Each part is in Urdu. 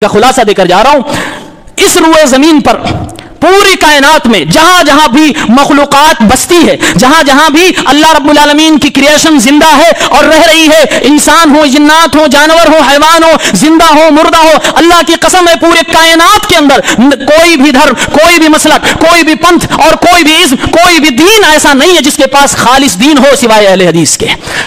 کا خلاصہ دے کر جا رہا ہوں، اس روئے زمین پر پوری کائنات میں جہاں جہاں بھی مخلوقات بستی ہے، جہاں جہاں بھی اللہ رب العالمین کی کریشن زندہ ہے اور رہ رہی ہے، انسان ہو، جنات ہو، جانور ہو، حیوان ہو، زندہ ہو، مردہ ہو، اللہ کی قسم ہے پورے کائنات کے اندر کوئی بھی دھرم، کوئی بھی مسلک، کوئی بھی پنتھ اور کوئی بھی اسم، کوئی بھی دین ایسا نہیں ہے جس کے پاس خالص دین ہو سوائے اہل حدیث کے۔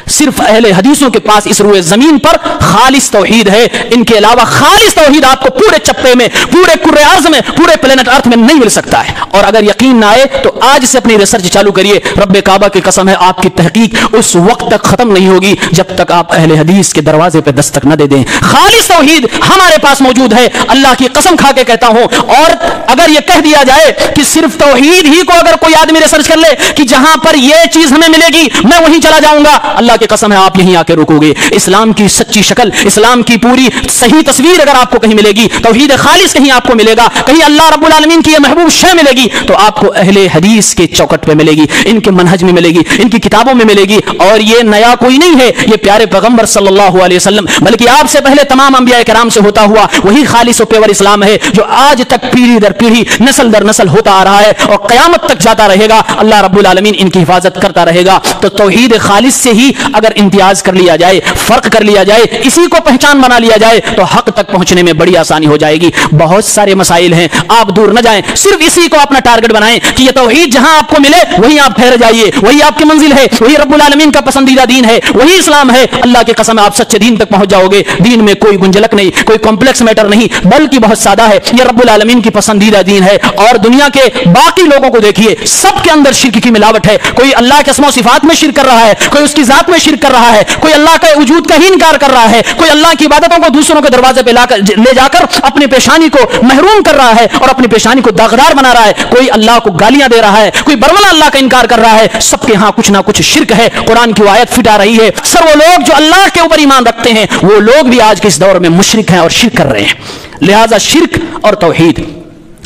صرف اہل حدیثوں کے پاس اس روئے زمین پر خالص توحید ہے، ان کے علاوہ خالص توحید آپ کو پورے چپے میں، پورے کرۂ ارض میں، پورے پلینٹ ارتھ میں نہیں مل سکتا ہے۔ اور اگر یقین نہ آئے تو آج سے اپنی ریسرچ چالو کریے، رب کعبہ کی قسم ہے آپ کی تحقیق اس وقت تک ختم نہیں ہوگی جب تک آپ اہل حدیث کے دروازے پہ دستک نہ دے دیں۔ خالص توحید ہمارے پاس موجود ہے، اللہ کی قسم کھا کے کہتا ہوں۔ اور اگر یہ کہہ دیا جائے کہ صرف توحید ہی کو اگر کوئی آدمی ریسرچ کر لے کہ جہاں پر یہ چیز ہمیں ملے گی میں وہیں چلا جاؤں گا، اللہ کی قسم ہے آپ یہیں آ کے رکو گے۔ اسلام کی سچی شکل، اسلام کی پوری صحیح تصویر اگر آپ کو کہیں ملے گی، توحید خالص کہیں آپ کو ملے گا، کہیں اللہ رب العالمین کی یہ محبوب شے ملے گی تو آپ کو اہل حدیث کے چوکٹ پہ ملے گی، ان کے منہج میں ملے گی، ان کی کتابوں میں ملے گی۔ اور یہ نیا کوئی نہیں ہے، یہ پیارے پیغمبر صلی اللہ علیہ وسلم بلکہ آپ سے پہلے تمام انبیاء کرام سے ہوتا ہوا وہی خالص و پیور اسلام ہے جو آج تک پیڑھی در پیڑھی، نسل در نسل ہوتا آ رہا ہے اور قیامت تک جاتا رہے گا۔ اللہ رب العالمین ان کی حفاظت کرتا رہے گا۔ تو توحید خالص سے ہی اگر امتیاز کر لیا جائے، فرق کر لیا جائے، اسی کو پہچان بنا لیا جائے تو حق تک پہنچنے میں بڑی آسانی ہو جائے گی۔ بہت سارے مسائل ہیں، آپ دور نہ جائیں، صرف اسی کو اپنا ٹارگٹ بنائیں کہ یہ توحید جہاں آپ کو ملے وہیں آپ ٹھہر جائیے، وہی آپ کی منزل ہے، وہی رب العالمین کا پسندیدہ دین ہے، وہی اسلام ہے۔ اللہ کی قسم آپ سچے دین تک پہنچ جاؤ گے۔ دین میں کوئی گنجلک نہیں، کوئی کمپلیکس میٹر نہیں، بلکہ بہت سادہ ہے۔ یہ رب العالمین کی پسندیدہ دین ہے۔ اور دنیا کے باقی لوگوں کو دیکھیے، سب کے اندر شرک کی ملاوٹ ہے۔ کوئی اللہ کے اسماء و صفات میں شرک کر رہا ہے، کوئی اس کی ذات میں شرک کر رہا ہے، کوئی اللہ کے وجود کا ہی انکار کر رہا ہے، کوئی اللہ کی عبادتوں کو دوسروں کے دروازے پہ لے جا کر اپنی پیشانی کو محروم کر رہا ہے اور اپنی پیشانی کو داغدار بنا رہا ہے، کوئی اللہ کو گالیاں دے رہا ہے، کوئی برملا اللہ کا انکار کر رہا ہے۔ سب کے ہاں کچھ نہ کچھ شرک ہے۔ قرآن کی آیت فٹا رہی ہے، سر وہ لوگ جو اللہ کے اوپر ایمان رکھتے ہیں وہ لوگ بھی آج کے اس دور میں مشرک ہیں اور شرک کر رہے ہیں۔ لہذا شرک اور توحید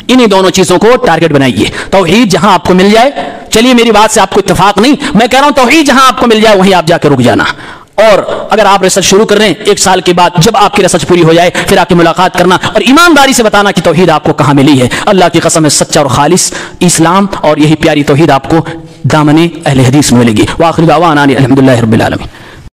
انہی دونوں چیزوں کو ٹارگٹ بنائیے۔ توحید جہاں آپ کو مل جائے، چلیے میری بات سے آپ کو اتفاق نہیں، میں کہہ رہا ہوں توحید جہاں آپ کو مل جائے وہیں آپ جا کے رک جانا۔ اور اگر آپ ریسرچ شروع کر رہے ہیں، 1 سال کے بعد جب آپ کی ریسرچ پوری ہو جائے پھر آپ کی ملاقات کرنا اور ایمانداری سے بتانا کہ توحید آپ کو کہاں ملی ہے۔ اللہ کی قسم ہے سچا اور خالص اسلام اور یہی پیاری توحید آپ کو دامن اہل حدیث میں ملے گی۔ وآخر دعوانا الحمدللہ رب العالمین۔